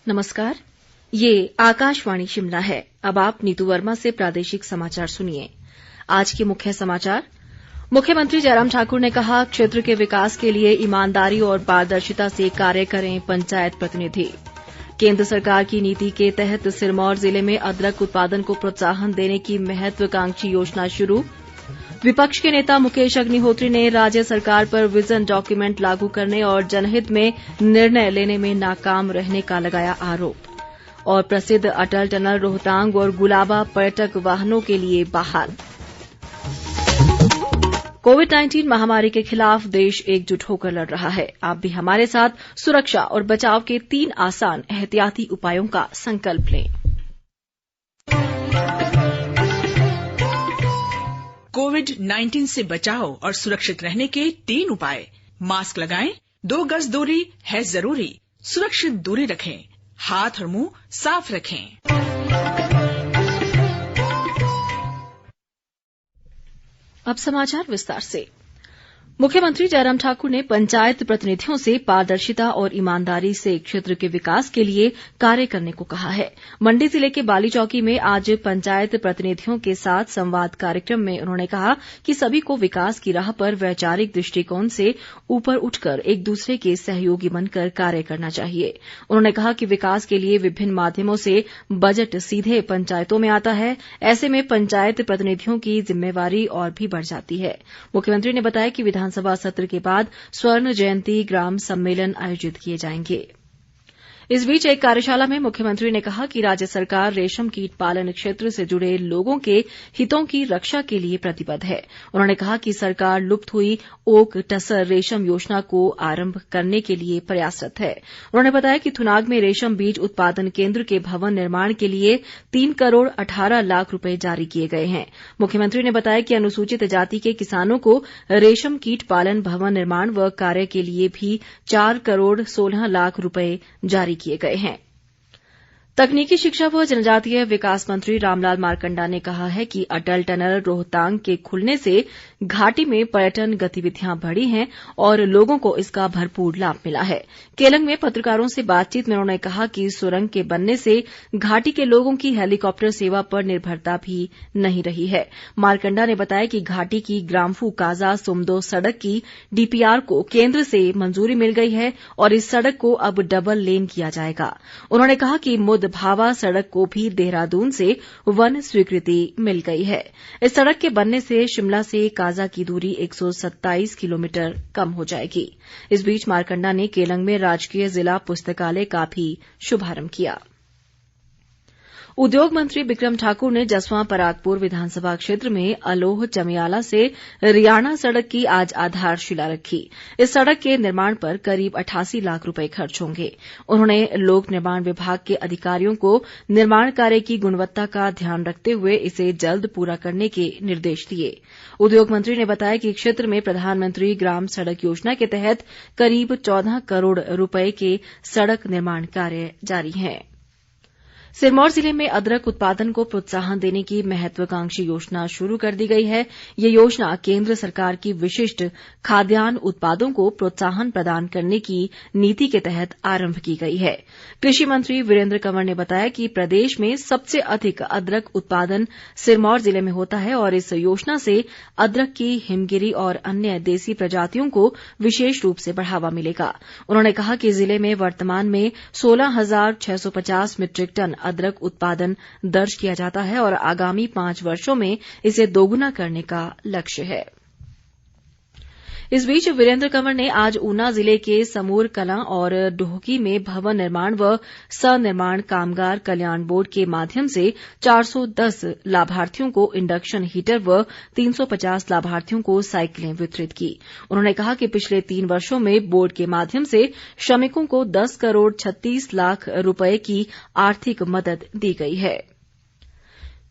नमस्कार, ये आकाशवाणी शिमला है। अब आप नीतू वर्मा से प्रादेशिक समाचार सुनिए। आज के मुख्य समाचार। मुख्यमंत्री जयराम ठाकुर ने कहा, क्षेत्र के विकास के लिए ईमानदारी और पारदर्शिता से कार्य करें पंचायत प्रतिनिधि। केंद्र सरकार की नीति के तहत सिरमौर जिले में अदरक उत्पादन को प्रोत्साहन देने की महत्वाकांक्षी योजना शुरू। विपक्ष के नेता मुकेश अग्निहोत्री ने राज्य सरकार पर विजन डॉक्यूमेंट लागू करने और जनहित में निर्णय लेने में नाकाम रहने का लगाया आरोप। और प्रसिद्ध अटल टनल रोहतांग और गुलाबा पर्यटक वाहनों के लिए बहाल। कोविड-19 महामारी के खिलाफ देश एकजुट होकर लड़ रहा है। आप भी हमारे साथ सुरक्षा और बचाव के 3 आसान एहतियाती उपायों का संकल्प लें। कोविड-19 से बचाव और सुरक्षित रहने के 3 उपाय। मास्क लगाएं, 2 गज दूरी है जरूरी, सुरक्षित दूरी रखें, हाथ और मुंह साफ रखें। अब समाचार विस्तार से। मुख्यमंत्री जयराम ठाकुर ने पंचायत प्रतिनिधियों से पारदर्शिता और ईमानदारी से क्षेत्र के विकास के लिए कार्य करने को कहा है। मंडी जिले के बाली चौकी में आज पंचायत प्रतिनिधियों के साथ संवाद कार्यक्रम में उन्होंने कहा कि सभी को विकास की राह पर वैचारिक दृष्टिकोण से ऊपर उठकर एक दूसरे के सहयोगी बनकर कार्य करना चाहिए। उन्होंने कहा कि विकास के लिए विभिन्न माध्यमों से बजट सीधे पंचायतों में आता है। ऐसे में पंचायत प्रतिनिधियों की जिम्मेवारी और भी बढ़ जाती है। मुख्यमंत्री ने बताया कि विधानसभा सत्र के बाद स्वर्ण जयंती ग्राम सम्मेलन आयोजित किए जाएंगे। इस बीच एक कार्यशाला में मुख्यमंत्री ने कहा कि राज्य सरकार रेशम कीट पालन क्षेत्र से जुड़े लोगों के हितों की रक्षा के लिए प्रतिबद्ध है। उन्होंने कहा कि सरकार लुप्त हुई ओक टसर रेशम योजना को आरंभ करने के लिए प्रयासरत है। उन्होंने बताया कि थुनाग में रेशम बीज उत्पादन केंद्र के भवन निर्माण के लिए 3 करोड़ 18 लाख रुपए जारी किए गए हैं। मुख्यमंत्री ने बताया कि अनुसूचित जाति के किसानों को रेशम कीट पालन भवन निर्माण व कार्य के लिए भी 4 करोड़ 16 लाख रुपए जारी किए गए हैं। तकनीकी शिक्षा व जनजातीय विकास मंत्री रामलाल मारकंडा ने कहा है कि अटल टनल रोहतांग के खुलने से घाटी में पर्यटन गतिविधियां बढ़ी हैं और लोगों को इसका भरपूर लाभ मिला है। केलंग में पत्रकारों से बातचीत में उन्होंने कहा कि सुरंग के बनने से घाटी के लोगों की हेलीकॉप्टर सेवा पर निर्भरता भी नहीं रही है। मारकंडा ने बताया कि घाटी की ग्राम्फू काजा सुमदो सड़क की डीपीआर को केंद्र से मंजूरी मिल गई है और इस सड़क को अब डबल लेन किया जाएगा। उन्होंने कहा कि भावा सड़क को भी देहरादून से वन स्वीकृति मिल गई है। इस सड़क के बनने से शिमला से काजा की दूरी 127 किलोमीटर कम हो जाएगी। इस बीच मारकंडा ने केलंग में राजकीय जिला पुस्तकालय का भी शुभारंभ किया। उद्योग मंत्री बिक्रम ठाकुर ने जसवां परागपुर विधानसभा क्षेत्र में अलोह चमियाला से रियाणा सड़क की आज आधारशिला रखी। इस सड़क के निर्माण पर करीब 88 लाख रुपए खर्च होंगे। उन्होंने लोक निर्माण विभाग के अधिकारियों को निर्माण कार्य की गुणवत्ता का ध्यान रखते हुए इसे जल्द पूरा करने के निर्देश दिए। उद्योग मंत्री ने बताया कि क्षेत्र में प्रधानमंत्री ग्राम सड़क योजना के तहत करीब 14 करोड़ रुपए के सड़क निर्माण कार्य जारी हैं। सिरमौर जिले में अदरक उत्पादन को प्रोत्साहन देने की महत्वाकांक्षी योजना शुरू कर दी गई है। ये योजना केंद्र सरकार की विशिष्ट खाद्यान्न उत्पादों को प्रोत्साहन प्रदान करने की नीति के तहत आरंभ की गई है। कृषि मंत्री वीरेंद्र कंवर ने बताया कि प्रदेश में सबसे अधिक अदरक उत्पादन सिरमौर जिले में होता है और इस योजना से अदरक की हिमगिरी और अन्य देसी प्रजातियों को विशेष रूप से बढ़ावा मिलेगा। उन्होंने कहा कि जिले में वर्तमान में 16,650 मीट्रिक टन अदरक उत्पादन दर्ज किया जाता है और आगामी 5 वर्षों में इसे दोगुना करने का लक्ष्य है। इस बीच वीरेंद्र कंवर ने आज ऊना जिले के समूर कलां और डोहगी में भवन निर्माण व सनिर्माण कामगार कल्याण बोर्ड के माध्यम से 410 लाभार्थियों को इंडक्शन हीटर व 350 लाभार्थियों को साइकिलें वितरित की। उन्होंने कहा कि पिछले 3 वर्षों में बोर्ड के माध्यम से श्रमिकों को 10 करोड़ 36 लाख रुपए की आर्थिक मदद दी गई है।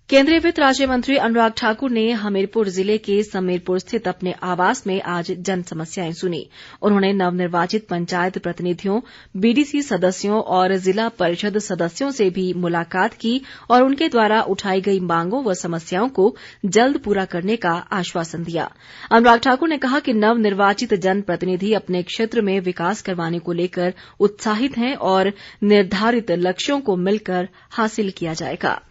केंद्रीय वित्त राज्य मंत्री अनुराग ठाकुर ने हमीरपुर जिले के समीरपुर स्थित अपने आवास में आज जन समस्याएं सुनी। उन्होंने नवनिर्वाचित पंचायत प्रतिनिधियों, बीडीसी सदस्यों और जिला परिषद सदस्यों से भी मुलाकात की और उनके द्वारा उठाई गई मांगों व समस्याओं को जल्द पूरा करने का आश्वासन दिया। अनुराग ठाकुर ने कहा कि नवनिर्वाचित जनप्रतिनिधि अपने क्षेत्र में विकास करवाने को लेकर उत्साहित हैं और निर्धारित लक्ष्यों को मिलकर हासिल किया जाएगा।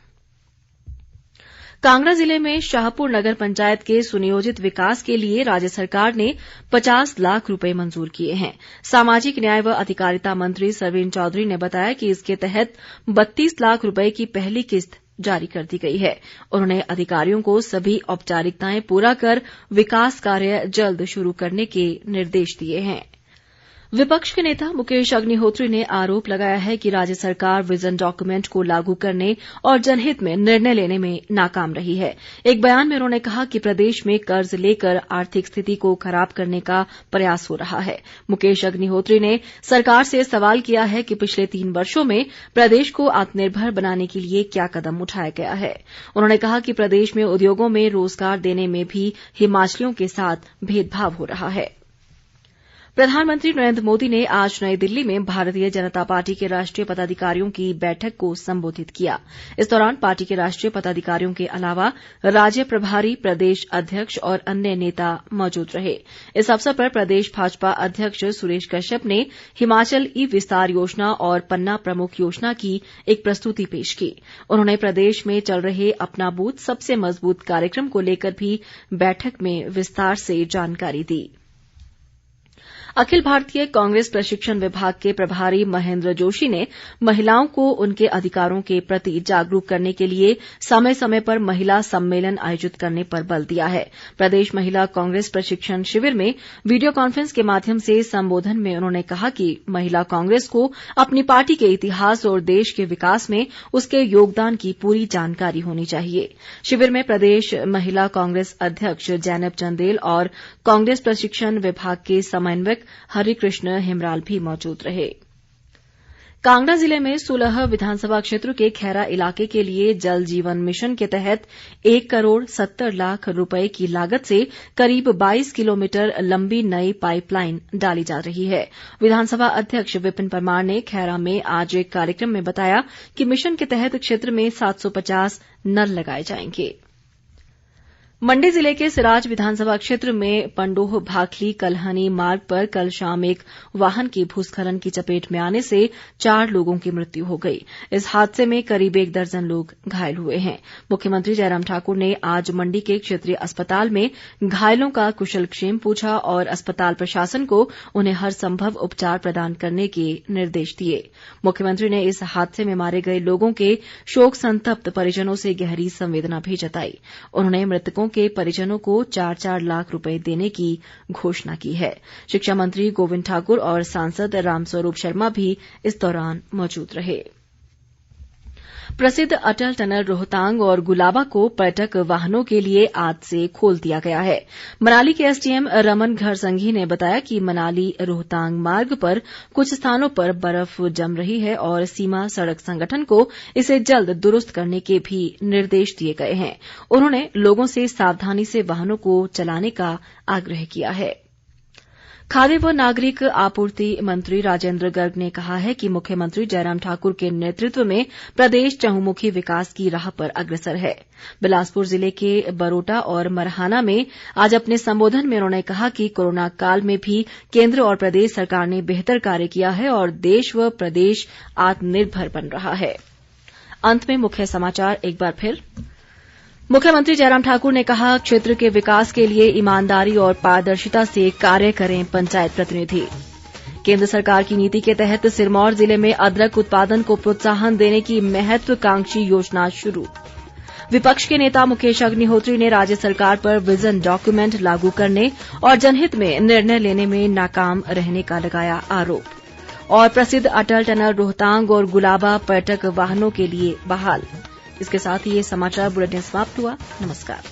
कांगड़ा जिले में शाहपुर नगर पंचायत के सुनियोजित विकास के लिए राज्य सरकार ने 50 लाख रुपए मंजूर किए हैं। सामाजिक न्याय व अधिकारिता मंत्री सरवीण चौधरी ने बताया कि इसके तहत 32 लाख रुपए की पहली किस्त जारी कर दी गई है। उन्होंने अधिकारियों को सभी औपचारिकताएं पूरा कर विकास कार्य जल्द शुरू करने के निर्देश दिए हैं। विपक्ष के नेता मुकेश अग्निहोत्री ने आरोप लगाया है कि राज्य सरकार विजन डॉक्यूमेंट को लागू करने और जनहित में निर्णय लेने में नाकाम रही है। एक बयान में उन्होंने कहा कि प्रदेश में कर्ज लेकर आर्थिक स्थिति को खराब करने का प्रयास हो रहा है। मुकेश अग्निहोत्री ने सरकार से सवाल किया है कि पिछले 3 वर्षों में प्रदेश को आत्मनिर्भर बनाने के लिए क्या कदम उठाया गया है। उन्होंने कहा कि प्रदेश में उद्योगों में रोजगार देने में भी हिमाचलियों के साथ भेदभाव हो रहा है। प्रधानमंत्री नरेंद्र मोदी ने आज नई दिल्ली में भारतीय जनता पार्टी के राष्ट्रीय पदाधिकारियों की बैठक को संबोधित किया। इस दौरान पार्टी के राष्ट्रीय पदाधिकारियों के अलावा राज्य प्रभारी, प्रदेश अध्यक्ष और अन्य नेता मौजूद रहे। इस अवसर पर प्रदेश भाजपा अध्यक्ष सुरेश कश्यप ने हिमाचल ई विस्तार योजना और पन्ना प्रमुख योजना की एक प्रस्तुति पेश की। उन्होंने प्रदेश में चल रहे अपना बूथ सबसे मजबूत कार्यक्रम को लेकर भी बैठक में विस्तार से जानकारी दी। अखिल भारतीय कांग्रेस प्रशिक्षण विभाग के प्रभारी महेंद्र जोशी ने महिलाओं को उनके अधिकारों के प्रति जागरूक करने के लिए समय समय पर महिला सम्मेलन आयोजित करने पर बल दिया है। प्रदेश महिला कांग्रेस प्रशिक्षण शिविर में वीडियो कॉन्फ्रेंस के माध्यम से संबोधन में उन्होंने कहा कि महिला कांग्रेस को अपनी पार्टी के इतिहास और देश के विकास में उसके योगदान की पूरी जानकारी होनी चाहिए। शिविर में प्रदेश महिला कांग्रेस अध्यक्ष जैनब चंदेल और कांग्रेस प्रशिक्षण विभाग के समन्वयक हरिकृष्ण हिमराल भी मौजूद रहे। कांगड़ा जिले में सुलह विधानसभा क्षेत्र के खैरा इलाके के लिए जल जीवन मिशन के तहत 1 करोड़ 70 लाख रुपए की लागत से करीब 22 किलोमीटर लंबी नई पाइपलाइन डाली जा रही है। विधानसभा अध्यक्ष विपिन परमार ने खैरा में आज एक कार्यक्रम में बताया कि मिशन के तहत क्षेत्र में 750 नल लगाए जाएंगे। मंडी जिले के सिराज विधानसभा क्षेत्र में पंडोह भाखली कलहनी मार्ग पर कल शाम एक वाहन की भूस्खलन की चपेट में आने से 4 लोगों की मृत्यु हो गई। इस हादसे में करीब 1 दर्जन लोग घायल हुए हैं। मुख्यमंत्री जयराम ठाकुर ने आज मंडी के क्षेत्रीय अस्पताल में घायलों का कुशलक्षेम पूछा और अस्पताल प्रशासन को उन्हें हर संभव उपचार प्रदान करने के निर्देश दिए। मुख्यमंत्री ने इस हादसे में मारे गए लोगों के शोक संतप्त परिजनों से गहरी संवेदना भी जताई। उन्होंने मृतकों के परिजनों को 4-4 लाख रुपए देने की घोषणा की है। शिक्षा मंत्री गोविंद ठाकुर और सांसद रामस्वरूप शर्मा भी इस दौरान मौजूद रहे। प्रसिद्ध अटल टनल रोहतांग और गुलाबा को पर्यटक वाहनों के लिए आज से खोल दिया गया है। मनाली के एसडीएम रमन घरसंघी ने बताया कि मनाली रोहतांग मार्ग पर कुछ स्थानों पर बर्फ जम रही है और सीमा सड़क संगठन को इसे जल्द दुरुस्त करने के भी निर्देश दिए गए हैं। उन्होंने लोगों से सावधानी से वाहनों को चलाने का आग्रह किया है। खाद्य व नागरिक आपूर्ति मंत्री राजेंद्र गर्ग ने कहा है कि मुख्यमंत्री जयराम ठाकुर के नेतृत्व में प्रदेश चहुमुखी विकास की राह पर अग्रसर है। बिलासपुर जिले के बरोटा और मरहाना में आज अपने संबोधन में उन्होंने कहा कि कोरोना काल में भी केंद्र और प्रदेश सरकार ने बेहतर कार्य किया है और देश व प्रदेश आत्मनिर्भर बन रहा है। अंत में मुख्य समाचार एक बार फिर। मुख्यमंत्री जयराम ठाकुर ने कहा, क्षेत्र के विकास के लिए ईमानदारी और पारदर्शिता से कार्य करें पंचायत प्रतिनिधि। केंद्र सरकार की नीति के तहत सिरमौर जिले में अदरक उत्पादन को प्रोत्साहन देने की महत्वाकांक्षी योजना शुरू। विपक्ष के नेता मुकेश अग्निहोत्री ने राज्य सरकार पर विजन डॉक्यूमेंट लागू करने और जनहित में निर्णय लेने में नाकाम रहने का लगाया आरोप। और प्रसिद्ध अटल टनल रोहतांग और गुलाबा पर्यटक वाहनों के लिए बहाल। इसके साथ ही ये समाचार बुलेटिन समाप्त हुआ। नमस्कार।